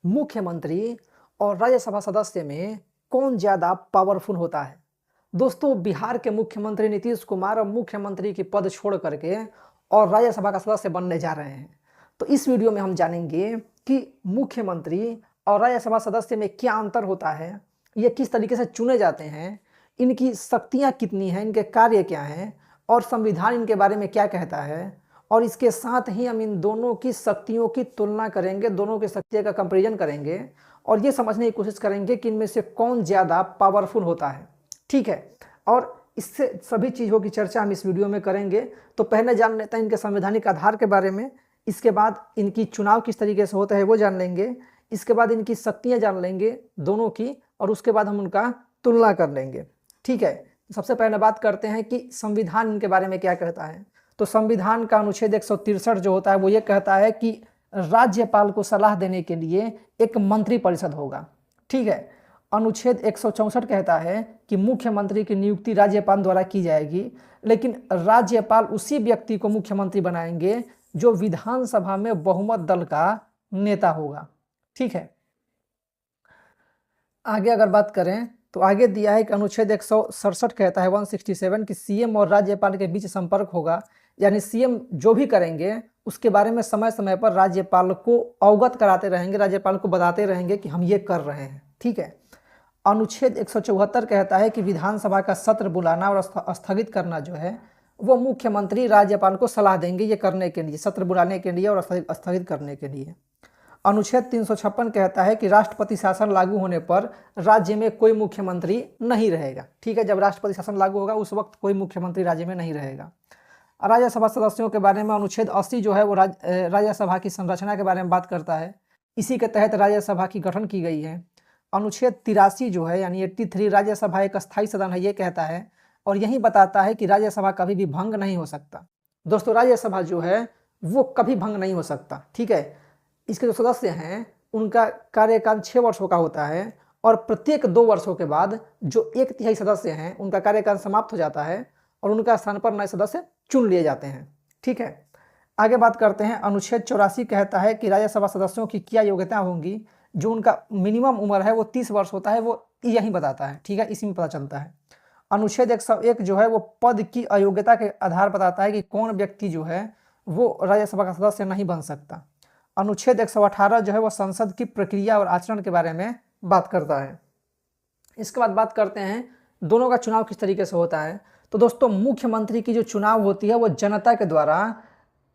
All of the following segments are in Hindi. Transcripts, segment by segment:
मुख्यमंत्री और राज्यसभा सदस्य में कौन ज़्यादा पावरफुल होता है। दोस्तों, बिहार के मुख्यमंत्री नीतीश कुमार अब मुख्यमंत्री की पद छोड़ करके और राज्यसभा का सदस्य बनने जा रहे हैं। तो इस वीडियो में हम जानेंगे कि मुख्यमंत्री और राज्यसभा सदस्य में क्या अंतर होता है, ये किस तरीके से चुने जाते हैं, इनकी शक्तियाँ कितनी हैं, इनके कार्य क्या हैं और संविधान इनके बारे में क्या कहता है। और इसके साथ ही हम इन दोनों की शक्तियों की तुलना करेंगे, दोनों की शक्तियों का कंपैरिजन करेंगे और ये समझने की कोशिश करेंगे कि इनमें से कौन ज़्यादा पावरफुल होता है। ठीक है, और इससे सभी चीज़ों की चर्चा हम इस वीडियो में करेंगे। तो पहले जान लेते हैं इनके संवैधानिक आधार के बारे में, इसके बाद इनकी चुनाव किस तरीके से होता है वो जान लेंगे, इसके बाद इनकी शक्तियाँ जान लेंगे दोनों की और उसके बाद हम उनका तुलना कर लेंगे। ठीक है, सबसे पहले बात करते हैं कि संविधान इनके बारे में क्या कहता है। तो संविधान का अनुच्छेद 163 जो होता है वो ये कहता है कि राज्यपाल को सलाह देने के लिए एक मंत्रिपरिषद होगा। ठीक है, अनुच्छेद 164 कहता है कि मुख्यमंत्री की नियुक्ति राज्यपाल द्वारा की जाएगी, लेकिन राज्यपाल उसी व्यक्ति को मुख्यमंत्री बनाएंगे जो विधानसभा में बहुमत दल का नेता होगा। ठीक है, आगे अगर बात करें तो आगे दिया है कि अनुच्छेद 167 कहता है 167 कि सीएम और राज्यपाल के बीच संपर्क होगा, यानी सीएम जो भी करेंगे उसके बारे में समय समय पर राज्यपाल को अवगत कराते रहेंगे, राज्यपाल को बताते रहेंगे कि हम ये कर रहे हैं। ठीक है, अनुच्छेद 174 कहता है कि विधानसभा का सत्र बुलाना और स्थगित करना जो है वो मुख्यमंत्री राज्यपाल को सलाह देंगे ये करने के लिए, सत्र बुलाने के लिए और स्थगित करने के लिए। अनुच्छेद 356 कहता है कि राष्ट्रपति शासन लागू होने पर राज्य में कोई मुख्यमंत्री नहीं रहेगा। ठीक है, जब राष्ट्रपति शासन लागू होगा उस वक्त कोई मुख्यमंत्री राज्य में नहीं रहेगा। राज्यसभा सदस्यों के बारे में अनुच्छेद 80 जो है वो राज्यसभा की संरचना के बारे में बात करता है, इसी के तहत राज्यसभा की गठन की गई है। अनुच्छेद 83 जो है यानी 83 राज्यसभा एक अस्थायी सदन है ये कहता है और यही बताता है कि राज्यसभा कभी भी भंग नहीं हो सकता। दोस्तों, राज्यसभा जो है वो कभी भंग नहीं हो सकता। ठीक है, इसके जो सदस्य हैं उनका कार्यकाल 6 वर्षों का होता है और प्रत्येक 2 वर्षों के बाद जो 1/3 सदस्य हैं उनका कार्यकाल समाप्त हो जाता है और उनका स्थान पर नए सदस्य चुन लिए जाते हैं। ठीक है, आगे बात करते हैं। अनुच्छेद 84 कहता है कि राज्यसभा सदस्यों की क्या योग्यता होंगी, जो उनका मिनिमम उम्र है वो 30 वर्ष होता है, वो यही बताता है। ठीक है, इसी में पता चलता है। अनुच्छेद 101 जो है वो पद की अयोग्यता के आधार बताता है कि कौन व्यक्ति जो है वो राज्यसभा का सदस्य नहीं बन सकता। अनुच्छेद 118 जो है वो संसद की प्रक्रिया और आचरण के बारे में बात करता है। इसके बाद बात करते हैं दोनों का चुनाव किस तरीके से होता है। तो दोस्तों, मुख्यमंत्री की जो चुनाव होती है वो जनता के द्वारा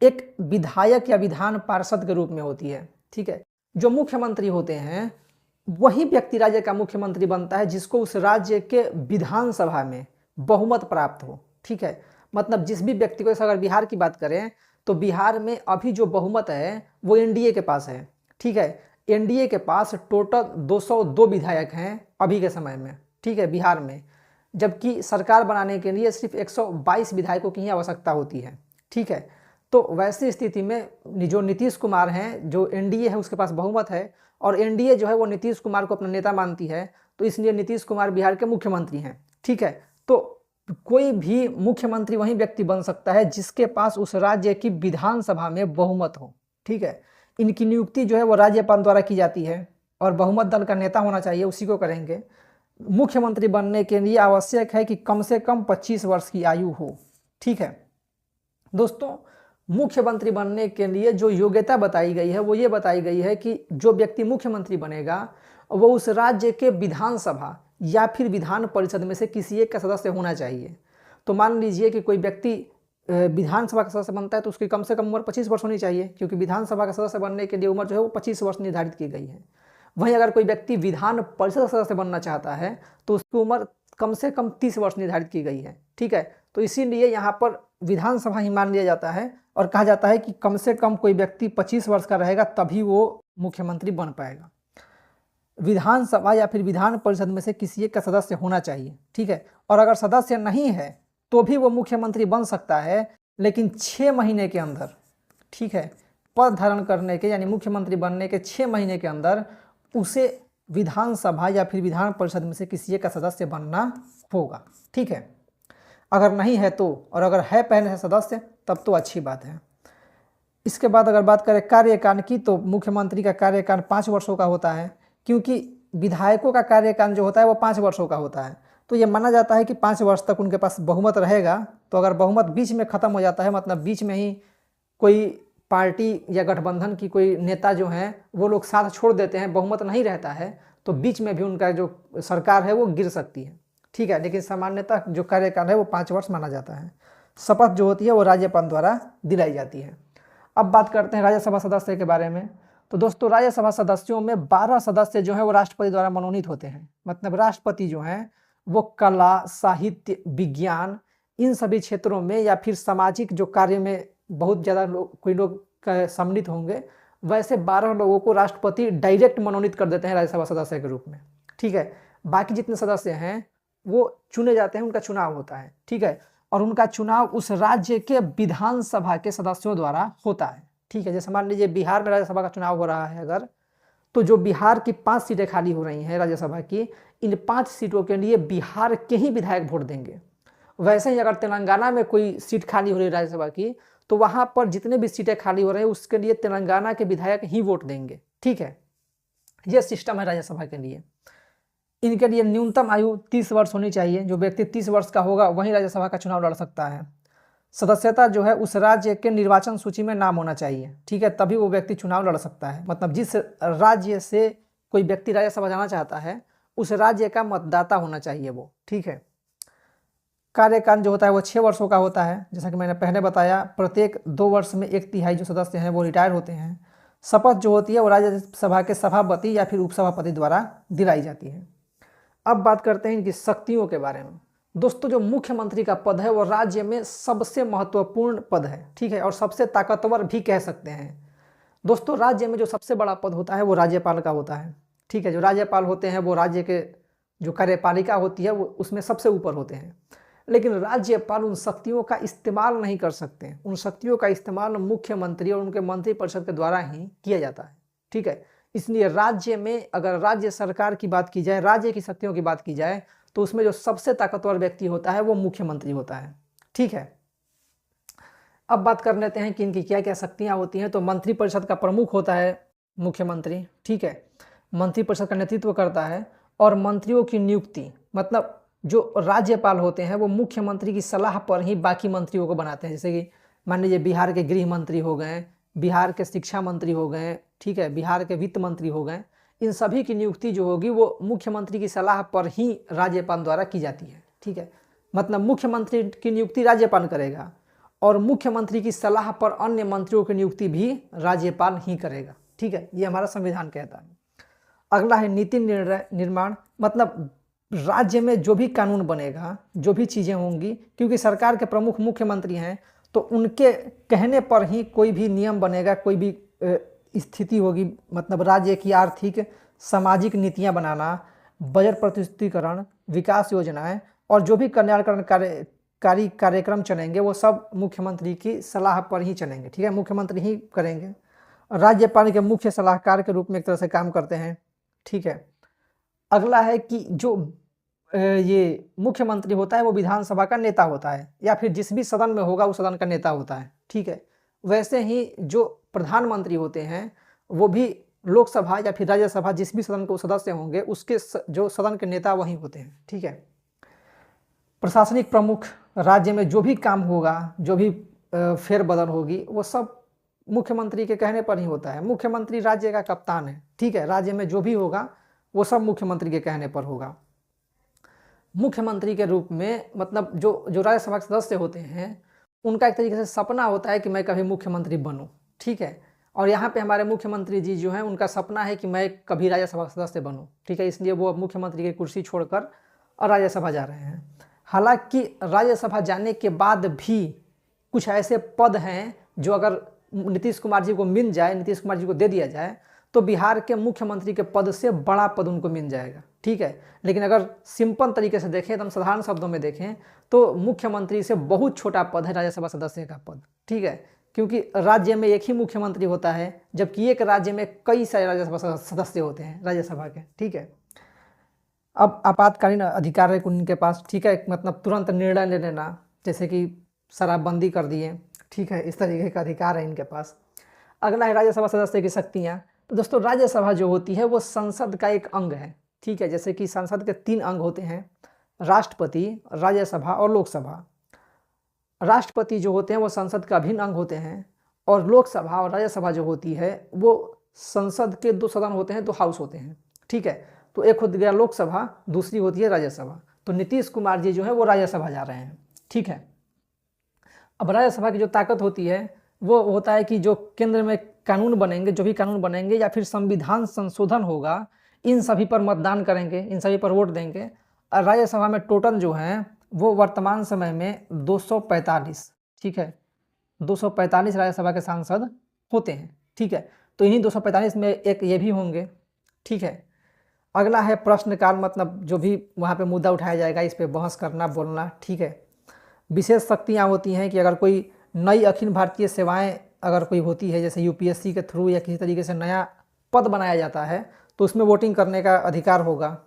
एक विधायक या विधान पार्षद के रूप में होती है। ठीक है, जो मुख्यमंत्री होते हैं वही व्यक्ति राज्य का मुख्यमंत्री बनता है जिसको उस राज्य के विधानसभा में बहुमत प्राप्त हो। ठीक है, मतलब जिस भी व्यक्ति को, अगर बिहार की बात करें तो बिहार में अभी जो बहुमत है वो एनडीए के पास है। ठीक है, एनडीए के पास टोटल 202 विधायक हैं अभी के समय में। ठीक है, बिहार में, जबकि सरकार बनाने के लिए सिर्फ 122 विधायकों की ही आवश्यकता होती है। ठीक है, तो वैसी स्थिति में जो नीतीश कुमार हैं, जो एनडीए है उसके पास बहुमत है और एनडीए जो है वो नीतीश कुमार को अपना नेता मानती है, तो इसलिए नीतीश कुमार बिहार के मुख्यमंत्री हैं। ठीक है, तो कोई भी मुख्यमंत्री वही व्यक्ति बन सकता है जिसके पास उस राज्य की विधानसभा में बहुमत हो। ठीक है, इनकी नियुक्ति जो है वो राज्यपाल द्वारा की जाती है और बहुमत दल का नेता होना चाहिए, उसी को करेंगे। मुख्यमंत्री बनने के लिए आवश्यक है कि कम से कम 25 वर्ष की आयु हो। ठीक है दोस्तों, मुख्यमंत्री बनने के लिए जो योग्यता बताई गई है वो ये बताई गई है कि जो व्यक्ति मुख्यमंत्री बनेगा वो उस राज्य के विधानसभा या फिर विधान परिषद में से किसी एक का सदस्य होना चाहिए। तो मान लीजिए कि कोई व्यक्ति विधानसभा का सदस्य बनता है तो उसकी कम से कम उम्र 25 वर्ष होनी चाहिए, क्योंकि विधानसभा का सदस्य बनने के लिए उम्र जो है वो 25 वर्ष निर्धारित की गई है। वहीं अगर कोई व्यक्ति विधान परिषद का सदस्य बनना चाहता है तो उसकी उम्र कम से कम 30 वर्ष निर्धारित की गई है। ठीक है, तो इसीलिए यहाँ पर विधानसभा ही मान लिया जाता है और कहा जाता है कि कम से कम कोई व्यक्ति 25 वर्ष का रहेगा तभी वो मुख्यमंत्री बन पाएगा। विधानसभा या फिर विधान परिषद में से किसी एक का सदस्य होना चाहिए। ठीक है, और अगर सदस्य नहीं है तो भी वो मुख्यमंत्री बन सकता है, लेकिन 6 महीने के अंदर, ठीक है, पद धारण करने के यानी मुख्यमंत्री बनने के 6 महीने के अंदर उसे विधानसभा या फिर विधान परिषद में से किसी एक का सदस्य बनना होगा। ठीक है, अगर नहीं है तो, और अगर है पहले से सदस्य तब तो अच्छी बात है। इसके बाद अगर बात करें कार्यकाल की, तो मुख्यमंत्री का कार्यकाल 5 वर्षों का होता है, क्योंकि विधायकों का कार्यकाल जो होता है वो 5 वर्षों का होता है। तो ये माना जाता है कि 5 वर्ष तक उनके पास बहुमत रहेगा। तो अगर बहुमत बीच में ख़त्म हो जाता है, मतलब बीच में ही कोई पार्टी या गठबंधन की कोई नेता जो हैं वो लोग साथ छोड़ देते हैं, बहुमत नहीं रहता है, तो बीच में भी उनका जो सरकार है वो गिर सकती है। ठीक है, लेकिन सामान्यतः जो कार्यकाल है वो 5 वर्ष माना जाता है। शपथ जो होती है वो राज्यपाल द्वारा दिलाई जाती है। अब बात करते हैं राज्यसभा सदस्य के बारे में। तो दोस्तों, राज्यसभा सदस्यों में 12 सदस्य जो हैं वो राष्ट्रपति द्वारा मनोनीत होते हैं। मतलब राष्ट्रपति जो हैं वो कला, साहित्य, विज्ञान, इन सभी क्षेत्रों में या फिर सामाजिक जो कार्य में बहुत ज़्यादा कोई लोग सम्मिलित होंगे, वैसे 12 लोगों को राष्ट्रपति डायरेक्ट मनोनीत कर देते हैं राज्यसभा सदस्य के रूप में। ठीक है, बाकी जितने सदस्य हैं वो चुने जाते हैं, उनका चुनाव होता है। ठीक है, और उनका चुनाव उस राज्य के विधानसभा के सदस्यों द्वारा होता है। ठीक है, जैसे मान लीजिए बिहार में राज्यसभा का चुनाव हो रहा है अगर, तो जो बिहार की 5 सीटें खाली हो रही हैं राज्यसभा की, इन 5 सीटों के लिए बिहार के ही विधायक वोट देंगे। वैसे ही अगर तेलंगाना में कोई सीट खाली हो रही है राज्यसभा की, तो वहाँ पर जितने भी सीटें खाली हो रही हैं उसके लिए तेलंगाना के विधायक ही वोट देंगे। ठीक है, यह सिस्टम है राज्यसभा के लिए। इनके लिए न्यूनतम आयु 30 वर्ष होनी चाहिए। जो व्यक्ति 30 वर्ष का होगा वही राज्यसभा का चुनाव लड़ सकता है। सदस्यता जो है उस राज्य के निर्वाचन सूची में नाम होना चाहिए। ठीक है, तभी वो व्यक्ति चुनाव लड़ सकता है। मतलब जिस राज्य से कोई व्यक्ति राज्यसभा जाना चाहता है उस राज्य का मतदाता होना चाहिए वो। ठीक है, कार्यकाल जो होता है वो 6 वर्षों का होता है। जैसा कि मैंने पहले बताया, प्रत्येक 2 वर्ष में 1/3 जो सदस्य हैं वो रिटायर होते हैं। शपथ जो होती है वो राज्यसभा के सभापति या फिर उपसभापति द्वारा दिलाई जाती है। अब बात करते हैं इनकी शक्तियों के बारे में। दोस्तों, जो मुख्यमंत्री का पद है वो राज्य में सबसे महत्वपूर्ण पद है। ठीक है, और सबसे ताकतवर भी कह सकते हैं। दोस्तों, राज्य में जो सबसे बड़ा पद होता है वो राज्यपाल का होता है। ठीक है, जो राज्यपाल होते हैं वो राज्य के जो कार्यपालिका होती है वो उसमें सबसे ऊपर होते हैं। लेकिन राज्यपाल उन शक्तियों का इस्तेमाल नहीं कर सकते। उन शक्तियों का इस्तेमाल मुख्यमंत्री और उनके मंत्रिपरिषद के द्वारा ही किया जाता है। ठीक है, इसलिए राज्य में अगर राज्य सरकार की बात की जाए, राज्य की शक्तियों की बात की जाए, तो उसमें जो सबसे ताकतवर व्यक्ति होता है वो मुख्यमंत्री होता है। ठीक है, अब बात कर लेते हैं कि इनकी क्या क्या शक्तियां होती हैं। तो मंत्रिपरिषद का प्रमुख होता है मुख्यमंत्री। ठीक है, मंत्रिपरिषद का नेतृत्व करता है और मंत्रियों की नियुक्ति, मतलब जो राज्यपाल होते हैं वो मुख्यमंत्री की सलाह पर ही बाकी मंत्रियों को बनाते हैं। जैसे कि मान लीजिए बिहार के गृह मंत्री हो गए, बिहार के शिक्षा मंत्री हो गए, ठीक है, बिहार के वित्त मंत्री हो गए, इन सभी की नियुक्ति जो होगी वो मुख्यमंत्री की सलाह पर ही राज्यपाल द्वारा की जाती है। ठीक है, मतलब मुख्यमंत्री की नियुक्ति राज्यपाल करेगा और मुख्यमंत्री की सलाह पर अन्य मंत्रियों की नियुक्ति भी राज्यपाल ही करेगा। ठीक है, ये हमारा संविधान कहता है। अगला है नीति निर्माण, मतलब राज्य में जो भी कानून बनेगा, जो भी चीज़ें होंगी, क्योंकि सरकार के प्रमुख मुख्यमंत्री हैं, तो उनके कहने पर ही कोई भी नियम बनेगा, कोई भी स्थिति होगी। मतलब राज्य की आर्थिक सामाजिक नीतियां बनाना, बजट प्रस्तुतिकरण, विकास योजनाएं और जो भी कल्याणकारी कार्यक्रम चलेंगे वो सब मुख्यमंत्री की सलाह पर ही चलेंगे। ठीक है, मुख्यमंत्री ही करेंगे। राज्यपाल के मुख्य सलाहकार के रूप में एक तरह से काम करते हैं। ठीक है, अगला है कि जो ये मुख्यमंत्री होता है वो विधानसभा का नेता होता है, या फिर जिस भी सदन में होगा उस सदन का नेता होता है। ठीक है, वैसे ही जो प्रधानमंत्री होते हैं वो भी लोकसभा या फिर राज्यसभा जिस भी सदन के सदस्य होंगे उसके जो सदन के नेता वही होते हैं। ठीक है, प्रशासनिक प्रमुख, राज्य में जो भी काम होगा, जो भी फेरबदल होगी, वो सब मुख्यमंत्री के कहने पर ही होता है। मुख्यमंत्री राज्य का कप्तान है। ठीक है, राज्य में जो भी होगा वो सब मुख्यमंत्री के कहने पर होगा। मुख्यमंत्री के रूप में मतलब जो राज्यसभा के सदस्य होते हैं उनका एक तरीके से सपना होता है कि मैं कभी मुख्यमंत्री बनूं। ठीक है, और यहाँ पे हमारे मुख्यमंत्री जी जो हैं उनका सपना है कि मैं कभी राज्यसभा सदस्य बनूं। ठीक है, इसलिए वो अब मुख्यमंत्री की कुर्सी छोड़कर और राज्यसभा जा रहे हैं। हालांकि राज्यसभा जाने के बाद भी कुछ ऐसे पद हैं जो अगर नीतीश कुमार जी को मिल जाए, नीतीश कुमार जी को दे दिया जाए, तो बिहार के मुख्यमंत्री के पद से बड़ा पद उनको मिल जाएगा। ठीक है, लेकिन अगर सिंपल तरीके से देखें, एकदम साधारण शब्दों में देखें, तो मुख्यमंत्री से बहुत छोटा पद है राज्यसभा सदस्य का पद। ठीक है, क्योंकि राज्य में एक ही मुख्यमंत्री होता है, जबकि एक राज्य में कई सारे राज्यसभा सदस्य होते हैं राज्यसभा के। ठीक है, अब आपातकालीन अधिकार है उनके पास। ठीक है, मतलब तुरंत निर्णय ले लेना, जैसे कि शराबबंदी कर दिए। ठीक है, इस तरीके का अधिकार है इनके पास। अगला है राज्यसभा सदस्य की शक्तियाँ। तो दोस्तों राज्यसभा जो होती है वो संसद का एक अंग है, ठीक है। जैसे कि संसद के 3 अंग होते हैं, राष्ट्रपति, राज्यसभा और लोकसभा। राष्ट्रपति जो होते हैं वो संसद का अभिन्न अंग होते हैं, और लोकसभा और राज्यसभा जो होती है वो संसद के 2 सदन होते हैं, 2 हाउस होते हैं, ठीक है। तो एक हो गया लोकसभा, दूसरी होती है राज्यसभा। तो नीतीश कुमार जी जो है वो राज्यसभा जा रहे हैं, ठीक है। अब राज्यसभा की जो ताकत होती है वो होता है कि जो केंद्र में कानून बनेंगे, जो भी कानून बनेंगे या फिर संविधान संशोधन होगा, इन सभी पर मतदान करेंगे, इन सभी पर वोट देंगे। और राज्यसभा में टोटल जो है वो वर्तमान समय में 245, ठीक है, 245 राज्यसभा के सांसद होते हैं, ठीक है। तो इन्हीं 245 में एक ये भी होंगे, ठीक है। अगला है प्रश्नकाल, मतलब जो भी वहाँ पे मुद्दा उठाया जाएगा इस पे बहस करना, बोलना, ठीक है। विशेष शक्तियाँ होती हैं कि अगर कोई नई अखिल भारतीय सेवाएं अगर कोई होती है, जैसे यूपीएससी के थ्रू या किसी तरीके से नया पद बनाया जाता है, तो उसमें वोटिंग करने का अधिकार होगा।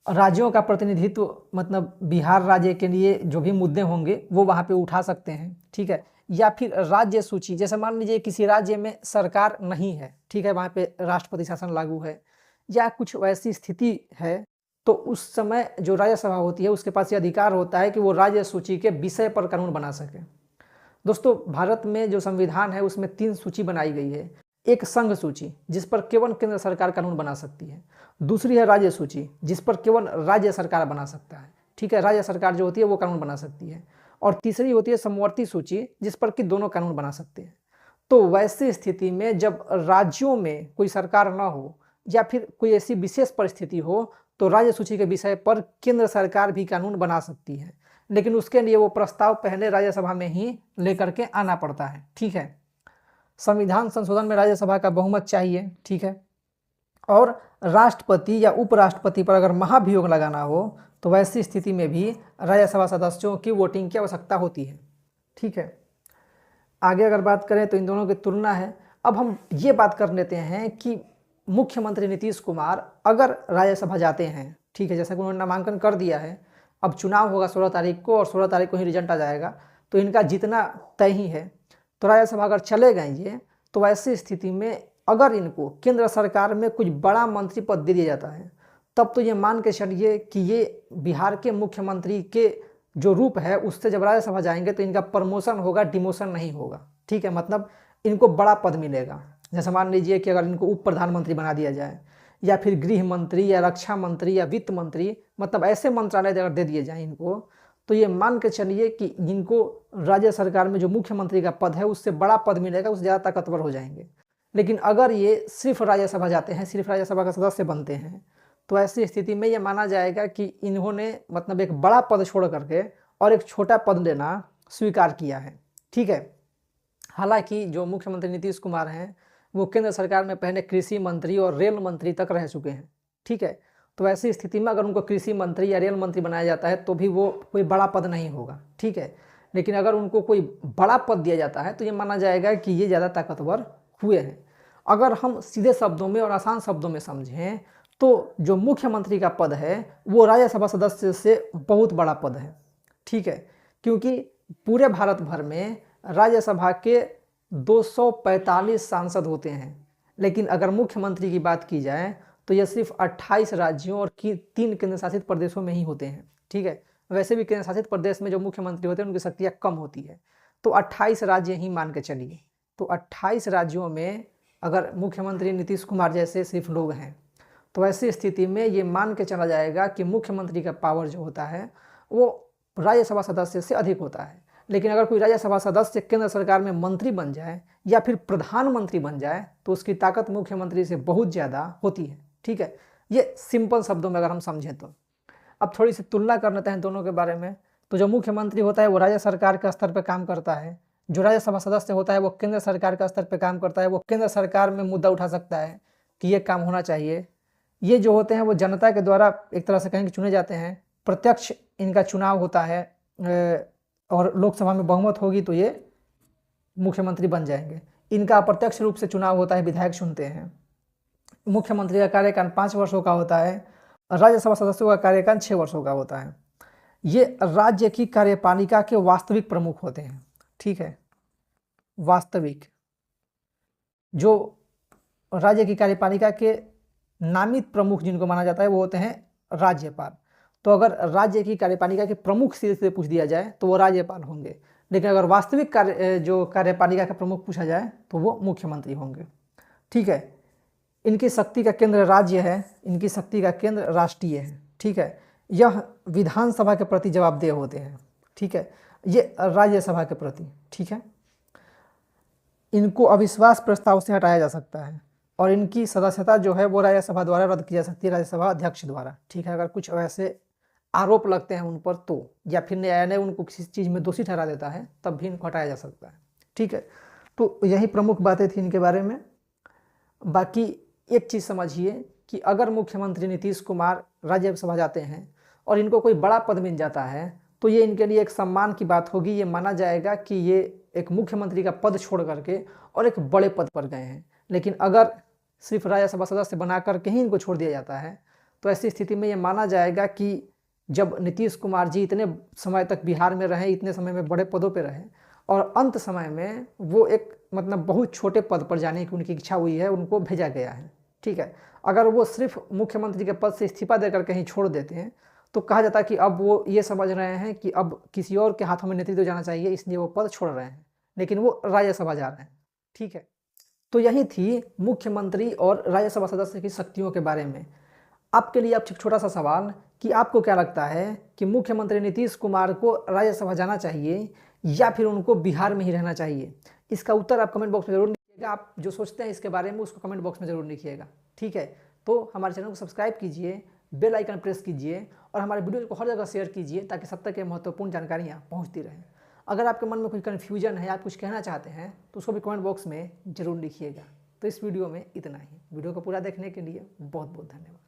राज्यों का प्रतिनिधित्व, मतलब बिहार राज्य के लिए जो भी मुद्दे होंगे वो वहाँ पे उठा सकते हैं, ठीक है। या फिर राज्य सूची, जैसे मान लीजिए किसी राज्य में सरकार नहीं है, ठीक है, वहाँ पे राष्ट्रपति शासन लागू है या कुछ वैसी स्थिति है, तो उस समय जो राज्यसभा होती है उसके पास ये अधिकार होता है कि वो राज्य सूची के विषय पर कानून बना सके। दोस्तों भारत में जो संविधान है उसमें 3 सूची बनाई गई है। एक संघ सूची जिस पर केवल केंद्र सरकार कानून बना सकती है, दूसरी है राज्य सूची जिस पर केवल राज्य सरकार बना सकता है, ठीक है, राज्य सरकार जो होती है वो कानून बना सकती है, और तीसरी होती है समवर्ती सूची जिस पर कि दोनों कानून बना सकते हैं। तो वैसी स्थिति में जब राज्यों में कोई सरकार ना हो या फिर कोई ऐसी विशेष परिस्थिति हो, तो राज्य सूची के विषय पर केंद्र सरकार भी कानून बना सकती है, लेकिन उसके लिए वो प्रस्ताव पहले राज्यसभा में ही लेकर के आना पड़ता है, ठीक है। संविधान संशोधन में राज्यसभा का बहुमत चाहिए, ठीक है। और राष्ट्रपति या उपराष्ट्रपति पर अगर महाभियोग लगाना हो तो वैसी स्थिति में भी राज्यसभा सदस्यों की वोटिंग की आवश्यकता होती है, ठीक है। आगे अगर बात करें तो इन दोनों की तुलना है। अब हम ये बात कर लेते हैं कि मुख्यमंत्री नीतीश कुमार अगर राज्यसभा जाते हैं, ठीक है, जैसा कि उन्होंने नामांकन कर दिया है, अब चुनाव होगा 16 तारीख को और 16 तारीख को ही रिजल्ट आ जाएगा, तो इनका जीतना तय ही है। तो राज्यसभा अगर चले गए ये, तो ऐसी स्थिति में अगर इनको केंद्र सरकार में कुछ बड़ा मंत्री पद दे दिया जाता है, तब तो ये मान के चलिए कि ये बिहार के मुख्यमंत्री के जो रूप है उससे जब राज्यसभा जाएंगे तो इनका प्रमोशन होगा, डिमोशन नहीं होगा, ठीक है। मतलब इनको बड़ा पद मिलेगा। जैसे मान लीजिए कि अगर इनको उप प्रधानमंत्री बना दिया जाए या फिर गृह मंत्री या रक्षा मंत्री या वित्त मंत्री, मतलब ऐसे मंत्रालय अगर दे दिए जाए इनको, तो ये मान के चलिए कि इनको राज्य सरकार में जो मुख्यमंत्री का पद है उससे बड़ा पद मिलेगा, उससे ज़्यादा ताकतवर हो जाएंगे। लेकिन अगर ये सिर्फ राज्यसभा जाते हैं, सिर्फ राज्यसभा का सदस्य बनते हैं, तो ऐसी स्थिति में ये माना जाएगा कि इन्होंने मतलब एक बड़ा पद छोड़ करके और एक छोटा पद लेना स्वीकार किया है, ठीक है। हालांकि जो मुख्यमंत्री नीतीश कुमार हैं वो केंद्र सरकार में पहले कृषि मंत्री और रेल मंत्री तक रह चुके हैं, ठीक है। तो ऐसी स्थिति में अगर उनको कृषि मंत्री या रेल मंत्री बनाया जाता है तो भी वो कोई बड़ा पद नहीं होगा, ठीक है। लेकिन अगर उनको कोई बड़ा पद दिया जाता है तो ये माना जाएगा कि ये ज़्यादा ताकतवर हुए हैं। अगर हम सीधे शब्दों में और आसान शब्दों में समझें तो जो मुख्यमंत्री का पद है वो राज्यसभा सदस्य से बहुत बड़ा पद है, ठीक है, क्योंकि पूरे भारत भर में राज्यसभा के 245 सांसद होते हैं, लेकिन अगर मुख्यमंत्री की बात की जाए तो यह सिर्फ 28 राज्यों और 3 केंद्र शासित प्रदेशों में ही होते हैं, ठीक है। वैसे भी केंद्र शासित प्रदेश में जो मुख्यमंत्री होते हैं उनकी शक्तियाँ कम होती है, तो 28 राज्य ही मान के चलिए। तो 28 राज्यों में अगर मुख्यमंत्री नीतीश कुमार जैसे सिर्फ लोग हैं, तो ऐसी स्थिति में ये मान के चला जाएगा कि मुख्यमंत्री का पावर जो होता है वो राज्यसभा सदस्य से अधिक होता है। लेकिन अगर कोई राज्यसभा सदस्य केंद्र सरकार में मंत्री बन जाए या फिर प्रधानमंत्री बन जाए तो उसकी ताकत मुख्यमंत्री से बहुत ज़्यादा होती है, ठीक है। ये सिंपल शब्दों में अगर हम समझें तो अब थोड़ी सी तुलना कर लेते हैं दोनों के बारे में। तो जो मुख्यमंत्री होता है वो राज्य सरकार के स्तर पर काम करता है, जो राज्यसभा सदस्य होता है वो केंद्र सरकार के स्तर पर काम करता है, वो केंद्र सरकार में मुद्दा उठा सकता है कि ये काम होना चाहिए। ये जो होते हैं वो जनता के द्वारा एक तरह से कहेंगे चुने जाते हैं, प्रत्यक्ष इनका चुनाव होता है और लोकसभा में बहुमत होगी तो ये मुख्यमंत्री बन जाएंगे। इनका अप्रत्यक्ष रूप से चुनाव होता है, विधायक चुनते हैं। मुख्यमंत्री का कार्यकाल 5 वर्षों का होता है, राज्यसभा सदस्यों का कार्यकाल 6 वर्षों का होता है। ये राज्य की कार्यपालिका के वास्तविक प्रमुख होते हैं, ठीक है, वास्तविक। जो राज्य की कार्यपालिका के नामित प्रमुख जिनको माना जाता है वो होते हैं राज्यपाल। तो अगर राज्य की कार्यपालिका के प्रमुख सीधे सीधे पूछ दिया जाए तो वो राज्यपाल होंगे, लेकिन अगर वास्तविक जो कार्यपालिका का प्रमुख पूछा जाए तो वो मुख्यमंत्री होंगे। ठीक है, इनकी शक्ति का केंद्र राज्य है, इनकी शक्ति का केंद्र राष्ट्रीय है। ठीक है, यह विधानसभा के प्रति जवाबदेह होते हैं। ठीक है, ये राज्यसभा के प्रति। ठीक है, इनको अविश्वास प्रस्ताव से हटाया जा सकता है और इनकी सदस्यता जो है वो राज्यसभा द्वारा रद्द की जा सकती है, राज्यसभा अध्यक्ष द्वारा। ठीक है, अगर कुछ ऐसे आरोप लगते हैं उन पर तो, या फिर न्यायालय उनको किसी चीज़ में दोषी ठहरा देता है तब भी इनको हटाया जा सकता है। ठीक है, तो यही प्रमुख बातें थी इनके बारे में। बाकी एक चीज़ समझिए कि अगर मुख्यमंत्री नीतीश कुमार राज्यसभा जाते हैं और इनको कोई बड़ा पद मिल जाता है तो ये इनके लिए एक सम्मान की बात होगी। ये माना जाएगा कि ये एक मुख्यमंत्री का पद छोड़ करके और एक बड़े पद पर गए हैं। लेकिन अगर सिर्फ राज्यसभा सदस्य बना करके ही इनको छोड़ दिया जाता है तो ऐसी स्थिति में ये माना जाएगा कि जब नीतीश कुमार जी इतने समय तक बिहार में रहे, इतने समय में बड़े पदों पर रहे और अंत समय में वो एक मतलब बहुत छोटे पद पर जाने की उनकी इच्छा हुई है, उनको भेजा गया है। ठीक है, अगर वो सिर्फ मुख्यमंत्री के पद से इस्तीफा देकर कहीं छोड़ देते हैं तो कहा जाता है कि अब वो ये समझ रहे हैं कि अब किसी और के हाथों में नेतृत्व जाना चाहिए, इसलिए वो पद छोड़ रहे हैं, लेकिन वो राज्यसभा जा रहे हैं। ठीक है, तो यही थी मुख्यमंत्री और राज्यसभा सदस्य की शक्तियों के बारे में। आपके लिए अब छोटा सा सवाल कि आपको क्या लगता है कि मुख्यमंत्री नीतीश कुमार को राज्यसभा जाना चाहिए या फिर उनको बिहार में ही रहना चाहिए? इसका उत्तर आप कमेंट बॉक्स में जरूर लिखिएगा। आप जो सोचते हैं इसके बारे में उसको कमेंट बॉक्स में जरूर लिखिएगा। ठीक है, तो हमारे चैनल को सब्सक्राइब कीजिए, बेल आइकन प्रेस कीजिए और हमारे वीडियो को हर जगह शेयर कीजिए ताकि सब तक ये महत्वपूर्ण जानकारियाँ पहुँचती रहें। अगर आपके मन में कोई कन्फ्यूजन है, आप कुछ कहना चाहते हैं तो उसको भी कमेंट बॉक्स में जरूर लिखिएगा। तो इस वीडियो में इतना ही। वीडियो को पूरा देखने के लिए बहुत बहुत धन्यवाद।